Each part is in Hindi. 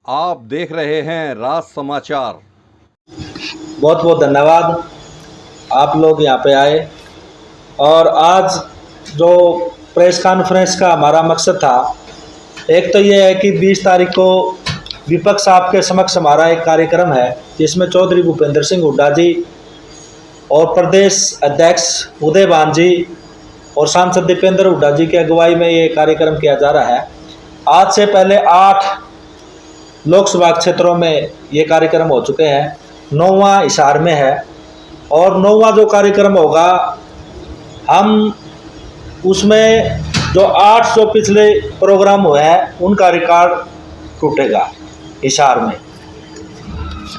आप देख रहे हैं राज समाचार। बहुत बहुत धन्यवाद आप लोग यहाँ पे आए। और आज जो प्रेस कॉन्फ्रेंस का हमारा मकसद था, एक तो ये है कि 20 तारीख को विपक्ष आपके समक्ष हमारा एक कार्यक्रम है जिसमें चौधरी भूपेंद्र सिंह हुड्डा जी और प्रदेश अध्यक्ष उदयभान जी और सांसद दीपेंद्र हुड्डा जी की अगुवाई में ये कार्यक्रम किया जा रहा है। आज से पहले 8 लोकसभा क्षेत्रों में ये कार्यक्रम हो चुके हैं, 9वां हिसार में है और 9वां जो कार्यक्रम होगा हम उसमें जो 8 जो पिछले प्रोग्राम हुए हैं उनका रिकॉर्ड टूटेगा हिसार में।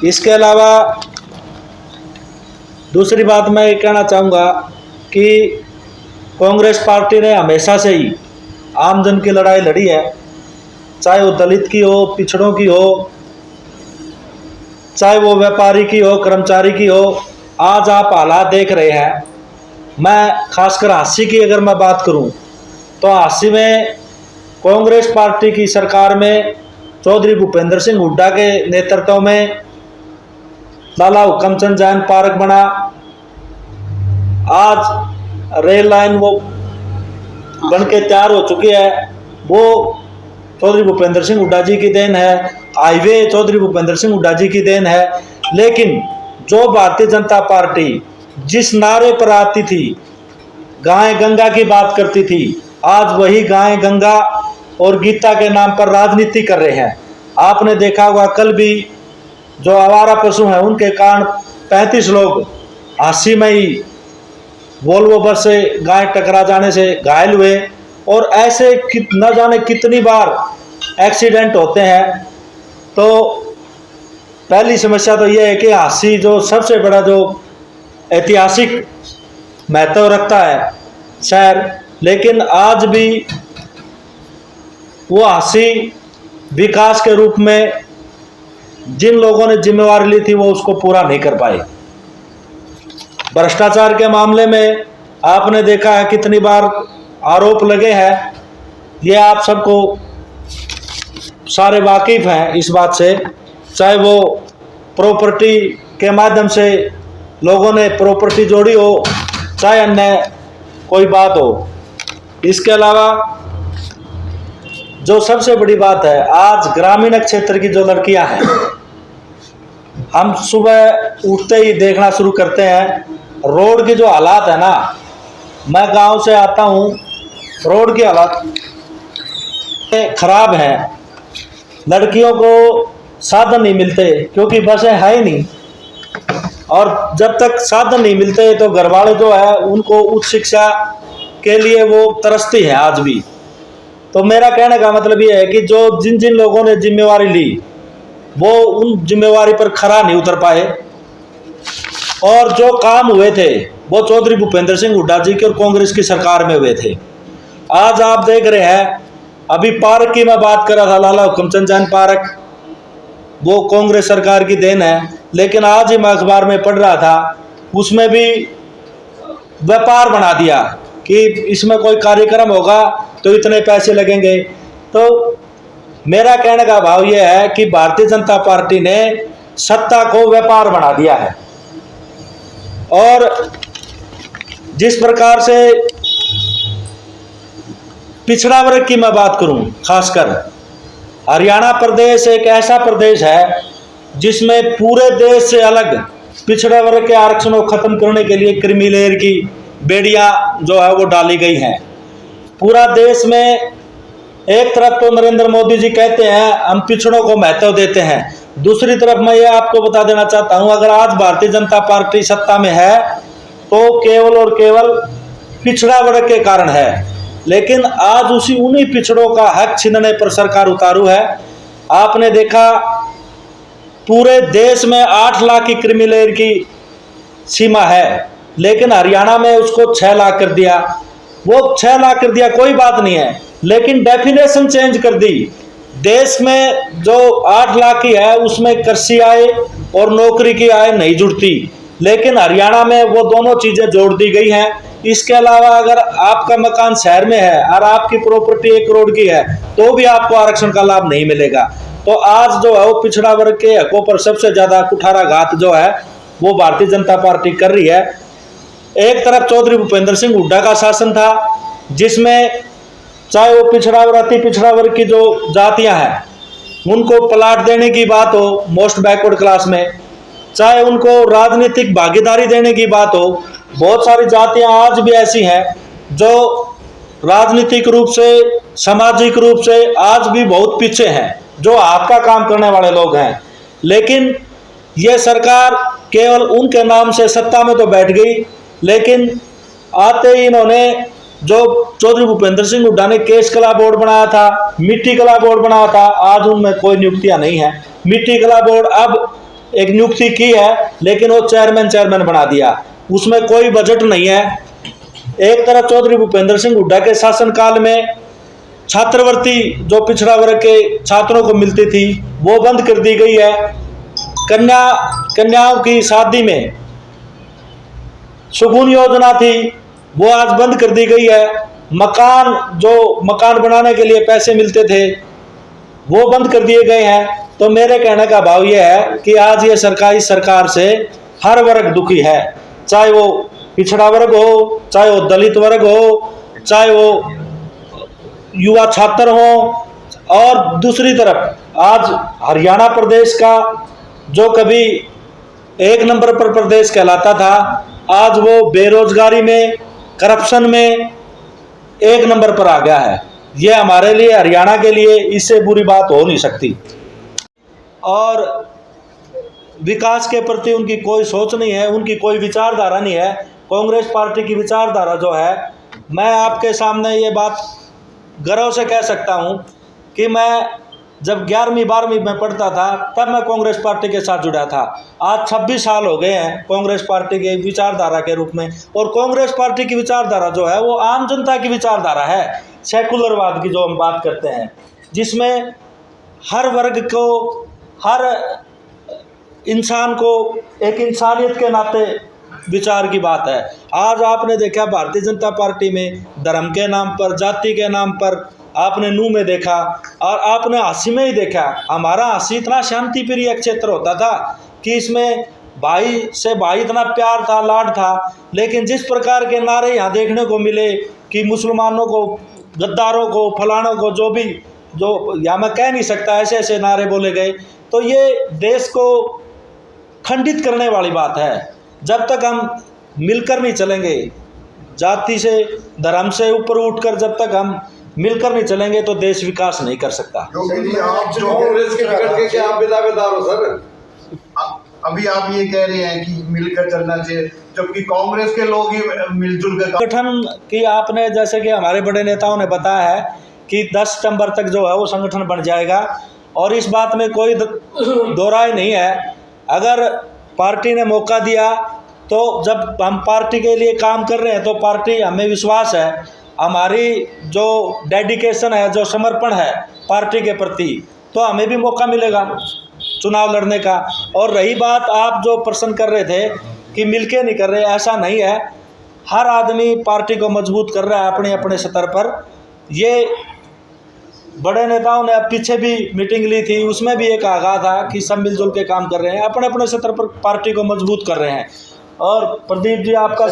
इसके अलावा दूसरी बात मैं ये कहना चाहूँगा कि कांग्रेस पार्टी ने हमेशा से ही आमजन की लड़ाई लड़ी है, चाहे वो दलित की हो, पिछड़ों की हो, चाहे वो व्यापारी की हो, कर्मचारी की हो। आज आप हालात देख रहे हैं। मैं खासकर हांसी की अगर मैं बात करूं तो हांसी में कांग्रेस पार्टी की सरकार में चौधरी भूपेंद्र सिंह हुड्डा के नेतृत्व में लाला हुक्मचंद जैन पार्क बना। आज रेल लाइन वो बन के तैयार हो चुकी है, वो चौधरी भूपेंद्र सिंह हुड्डा जी की देन है। हाईवे चौधरी भूपेंद्र सिंह हुड्डा जी की देन है। लेकिन जो भारतीय जनता पार्टी जिस नारे पर आती थी, गाय गंगा की बात करती थी, आज वही गाय गंगा और गीता के नाम पर राजनीति कर रहे हैं। आपने देखा होगा कल भी जो आवारा पशु हैं उनके कारण 35 लोग हांसी में ही वोल्वो बस से गाय टकरा जाने से घायल हुए। और ऐसे न जाने कितनी बार एक्सीडेंट होते हैं। तो पहली समस्या तो यह है कि हांसी जो सबसे बड़ा जो ऐतिहासिक महत्व रखता है शहर, लेकिन आज भी वो हांसी विकास के रूप में जिन लोगों ने जिम्मेवारी ली थी वो उसको पूरा नहीं कर पाए। भ्रष्टाचार के मामले में आपने देखा है कितनी बार आरोप लगे हैं, ये आप सबको सारे वाकिफ हैं इस बात से। चाहे वो प्रॉपर्टी के माध्यम से लोगों ने प्रॉपर्टी जोड़ी हो, चाहे अन्य कोई बात हो। इसके अलावा जो सबसे बड़ी बात है, आज ग्रामीण क्षेत्र की जो लड़कियां हैं, हम सुबह उठते ही देखना शुरू करते हैं रोड की जो हालात है ना। मैं गांव से आता हूं, रोड की हालत खराब है। लड़कियों को साधन नहीं मिलते क्योंकि बसें है ही नहीं, और जब तक साधन नहीं मिलते तो घरवाले जो है उनको उच्च शिक्षा के लिए वो तरसती हैं आज भी। तो मेरा कहने का मतलब ये है कि जो जिन जिन लोगों ने जिम्मेवारी ली वो उन जिम्मेवारी पर खरा नहीं उतर पाए, और जो काम हुए थे वो चौधरी भूपेंद्र सिंह हुड्डा जी की और कांग्रेस की सरकार में हुए थे। आज आप देख रहे हैं, अभी पार्क की मैं बात कर रहा था, लाला हुक्मचंद जैन पार्क, वो कांग्रेस सरकार की देन है। लेकिन आज ही मैं अखबार में पढ़ रहा था, उसमें भी व्यापार बना दिया कि इसमें कोई कार्यक्रम होगा तो इतने पैसे लगेंगे। तो मेरा कहने का भाव यह है कि भारतीय जनता पार्टी ने सत्ता को व्यापार बना दिया है। और जिस प्रकार से पिछड़ा वर्ग की मैं बात करूं, खासकर हरियाणा प्रदेश एक ऐसा प्रदेश है जिसमें पूरे देश से अलग पिछड़े वर्ग के आरक्षण को खत्म करने के लिए क्रीमी लेयर की बेड़ियां जो है वो डाली गई हैं। पूरा देश में एक तरफ तो नरेंद्र मोदी जी कहते हैं हम पिछड़ों को महत्व देते हैं, दूसरी तरफ मैं ये आपको बता देना चाहता हूं, अगर आज भारतीय जनता पार्टी सत्ता में है तो केवल और केवल पिछड़ा वर्ग के कारण है। लेकिन आज उन्हीं पिछड़ों का हक छीनने पर सरकार उतारू है। आपने देखा पूरे देश में 8 लाख की क्रीमी लेयर की सीमा है, लेकिन हरियाणा में उसको 6 लाख कर दिया। वो 6 लाख कर दिया, कोई बात नहीं है, लेकिन डेफिनेशन चेंज कर दी। देश में जो 8 लाख की है उसमें कृषि आय और नौकरी की आय नहीं जुड़ती, लेकिन हरियाणा में वो दोनों चीजें जोड़ दी गई हैं। इसके अलावा अगर आपका मकान शहर में है और आपकी प्रॉपर्टी 1 करोड़ की है तो भी आपको आरक्षण का लाभ नहीं मिलेगा। तो आज जो है वो पिछड़ा वर्ग के हकों पर सबसे ज्यादा कुठाराघात जो है वो भारतीय जनता पार्टी कर रही है। एक तरफ चौधरी भूपेंद्र सिंह हुड्डा का शासन था, जिसमें चाहे वो पिछड़ा और अति पिछड़ा वर्ग की जो जातियां हैं उनको प्लाट देने की बात हो मोस्ट बैकवर्ड क्लास में, चाहे उनको राजनीतिक भागीदारी देने की बात हो, बहुत सारी जातियां आज भी ऐसी हैं जो राजनीतिक रूप से सामाजिक रूप से आज भी बहुत पीछे हैं, जो हाथ का काम करने वाले लोग हैं। लेकिन ये सरकार केवल उनके नाम से सत्ता में तो बैठ गई, लेकिन आते ही इन्होंने जो चौधरी भूपेंद्र सिंह हुड्डा ने केस कला बोर्ड बनाया था, मिट्टी कला बोर्ड बनाया था, आज उनमें कोई नियुक्तियां नहीं है। मिट्टी कला बोर्ड अब एक नियुक्ति की है, लेकिन वो चेयरमैन बना दिया, उसमें कोई बजट नहीं है। एक तरफ चौधरी भूपेंद्र सिंह हुड्डा के शासनकाल में छात्रवृत्ति जो पिछड़ा वर्ग के छात्रों को मिलती थी वो बंद कर दी गई है। कन्याओं की शादी में सुगुन योजना थी वो आज बंद कर दी गई है। मकान बनाने के लिए पैसे मिलते थे वो बंद कर दिए गए हैं। तो मेरे कहने का भाव यह है कि आज ये सरकार से हर वर्ग दुखी है, चाहे वो पिछड़ा वर्ग हो, चाहे वो दलित वर्ग हो, चाहे वो युवा छात्र हो। और दूसरी तरफ आज हरियाणा प्रदेश का जो कभी एक नंबर पर प्रदेश कहलाता था, आज वो बेरोजगारी में, करप्शन में एक नंबर पर आ गया है। ये हमारे लिए, हरियाणा के लिए इससे बुरी बात हो नहीं सकती। और विकास के प्रति उनकी कोई सोच नहीं है, उनकी कोई विचारधारा नहीं है। कांग्रेस पार्टी की विचारधारा जो है, मैं आपके सामने ये बात गर्व से कह सकता हूँ कि मैं जब 11वीं 12वीं में पढ़ता था तब मैं कांग्रेस पार्टी के साथ जुड़ा था। आज 26 साल हो गए हैं कांग्रेस पार्टी के विचारधारा के रूप में। और कांग्रेस पार्टी की विचारधारा जो है वो आम जनता की विचारधारा है, सेकुलरवाद की जो हम बात करते हैं, जिसमें हर वर्ग को, हर इंसान को एक इंसानियत के नाते विचार की बात है। आज आपने देखा भारतीय जनता पार्टी में धर्म के नाम पर, जाति के नाम पर आपने नूह में देखा, और आपने हांसी में ही देखा। हमारा हांसी इतना शांति प्रिय क्षेत्र होता था कि इसमें भाई से भाई इतना प्यार था, लाड था। लेकिन जिस प्रकार के नारे यहाँ देखने को मिले कि मुसलमानों को, गद्दारों को, फलानों को, जो यहाँ मैं कह नहीं सकता, ऐसे ऐसे नारे बोले गए। तो ये देश को खंडित करने वाली बात है। जब तक हम मिलकर नहीं चलेंगे, जाति से, धर्म से ऊपर उठकर जब तक हम मिलकर नहीं चलेंगे तो देश विकास नहीं कर सकता। आप जो कांग्रेस के टिकट के क्या आप दावेदार हो सर? अभी आप ये कह रहे हैं कि मिलकर चलना चाहिए, जबकि कांग्रेस के लोग ही मिलजुल कर संगठन की, आपने जैसे कि हमारे बड़े नेताओं ने बताया है कि 10 सितंबर तक जो है वो संगठन बन जाएगा, और इस बात में कोई दो राय नहीं है। अगर पार्टी ने मौका दिया तो जब हम पार्टी के लिए काम कर रहे हैं तो पार्टी, हमें विश्वास है, हमारी जो डेडिकेशन है, जो समर्पण है पार्टी के प्रति, तो हमें भी मौका मिलेगा चुनाव लड़ने का। और रही बात आप जो प्रश्न कर रहे थे कि मिलके नहीं कर रहे, ऐसा नहीं है। हर आदमी पार्टी को मजबूत कर रहा है अपने अपने स्तर पर। ये बड़े नेताओं ने अब पीछे भी मीटिंग ली थी, उसमें भी ये कहा था कि सब मिलजुल के काम कर रहे हैं, अपने अपने स्तर पर पार्टी को मजबूत कर रहे हैं। और प्रदीप जी, आपका